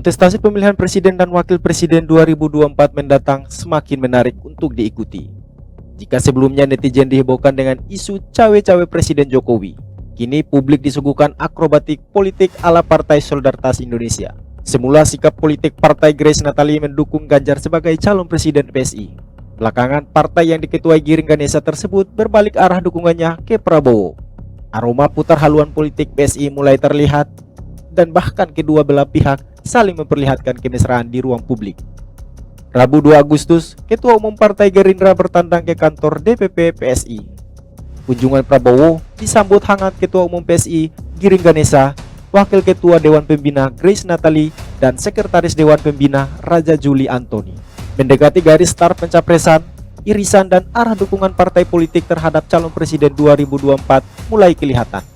Kontestasi pemilihan presiden dan wakil presiden 2024 mendatang semakin menarik untuk diikuti. Jika sebelumnya netizen dihebohkan dengan isu cawe-cawe Presiden Jokowi, kini publik disuguhkan akrobatik politik ala Partai Solidaritas Indonesia. Semula sikap politik Partai Grace Natali mendukung Ganjar sebagai calon presiden PSI. Belakangan partai yang diketuai Giring Ganesa tersebut berbalik arah dukungannya ke Prabowo. Aroma putar haluan politik PSI mulai terlihat dan bahkan kedua belah pihak saling memperlihatkan kemesraan di ruang publik. Rabu 2 Agustus, Ketua Umum Partai Gerindra bertandang ke kantor DPP PSI. Kunjungan Prabowo disambut hangat Ketua Umum PSI Giring Ganesa, Wakil Ketua Dewan Pembina Grace Natali, dan Sekretaris Dewan Pembina Raja Juli Antoni. Mendekati garis start pencapresan, irisan dan arah dukungan partai politik terhadap calon presiden 2024 mulai kelihatan.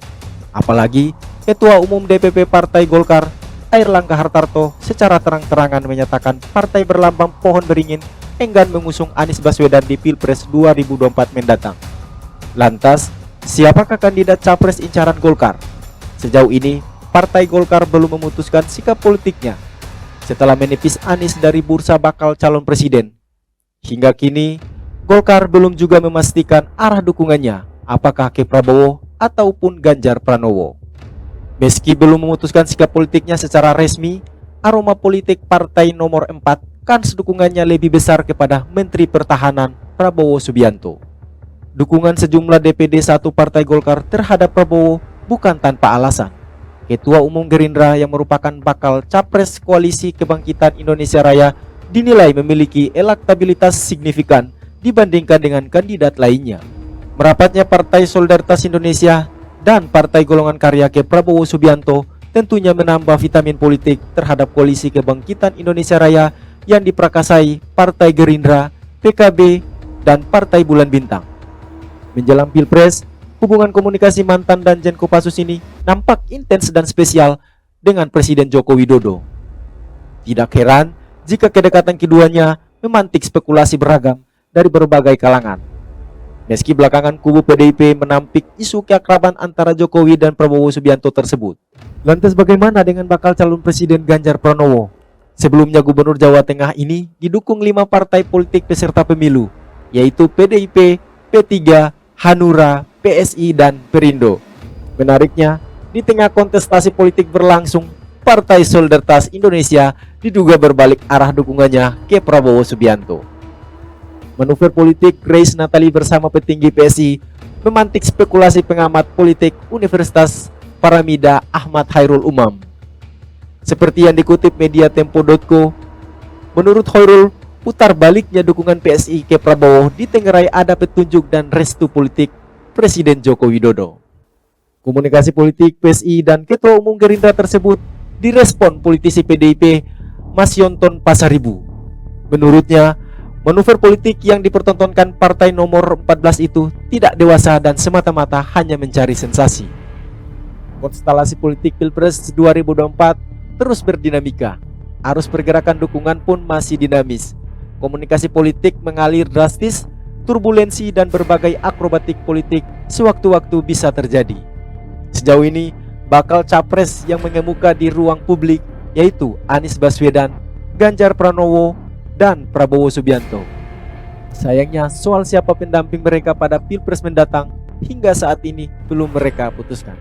Apalagi Ketua Umum DPP Partai Golkar Airlangga Hartarto secara terang-terangan menyatakan partai berlambang pohon beringin enggan mengusung Anies Baswedan di Pilpres 2024 mendatang. Lantas, siapakah kandidat capres incaran Golkar? Sejauh ini, Partai Golkar belum memutuskan sikap politiknya setelah menipis Anies dari bursa bakal calon presiden. Hingga kini, Golkar belum juga memastikan arah dukungannya, apakah ke Prabowo ataupun Ganjar Pranowo. Meski belum memutuskan sikap politiknya secara resmi, aroma politik partai nomor 4 kans dukungannya lebih besar kepada Menteri Pertahanan Prabowo Subianto. Dukungan sejumlah DPD 1 Partai Golkar terhadap Prabowo bukan tanpa alasan. Ketua Umum Gerindra yang merupakan bakal capres Koalisi Kebangkitan Indonesia Raya dinilai memiliki elektabilitas signifikan dibandingkan dengan kandidat lainnya. Merapatnya Partai Solidaritas Indonesia dan Partai Golongan Karya ke Prabowo Subianto tentunya menambah vitamin politik terhadap Koalisi Kebangkitan Indonesia Raya yang diprakasai Partai Gerindra, PKB, dan Partai Bulan Bintang. Menjelang Pilpres, hubungan komunikasi mantan Danjen Kopassus ini nampak intens dan spesial dengan Presiden Joko Widodo. Tidak heran jika kedekatan keduanya memantik spekulasi beragam dari berbagai kalangan. Meski belakangan kubu PDIP menampik isu keakraban antara Jokowi dan Prabowo Subianto tersebut. Lantas bagaimana dengan bakal calon presiden Ganjar Pranowo? Sebelumnya Gubernur Jawa Tengah ini didukung 5 partai politik peserta pemilu, yaitu PDIP, P3, Hanura, PSI, dan Perindo. Menariknya, di tengah kontestasi politik berlangsung, Partai Solidaritas Indonesia diduga berbalik arah dukungannya ke Prabowo Subianto. Manuver politik Grace Natali bersama petinggi PSI memantik spekulasi pengamat politik Universitas Paramida Ahmad Khairul Umam. Seperti yang dikutip media Tempo.co, menurut Khairul, putar baliknya dukungan PSI ke Prabowo ditengarai ada petunjuk dan restu politik Presiden Joko Widodo. Komunikasi politik PSI dan Ketua Umum Gerindra tersebut direspon politisi PDIP Mas Yonton Pasaribu. Menurutnya, manuver politik yang dipertontonkan partai nomor 14 itu tidak dewasa dan semata-mata hanya mencari sensasi. Konstelasi politik Pilpres 2024 terus berdinamika. Arus pergerakan dukungan pun masih dinamis. Komunikasi politik mengalir drastis, turbulensi dan berbagai akrobatik politik sewaktu-waktu bisa terjadi. Sejauh ini, bakal capres yang mengemuka di ruang publik yaitu Anies Baswedan, Ganjar Pranowo, dan Prabowo Subianto. Sayangnya soal siapa pendamping mereka pada Pilpres mendatang hingga saat ini belum mereka putuskan.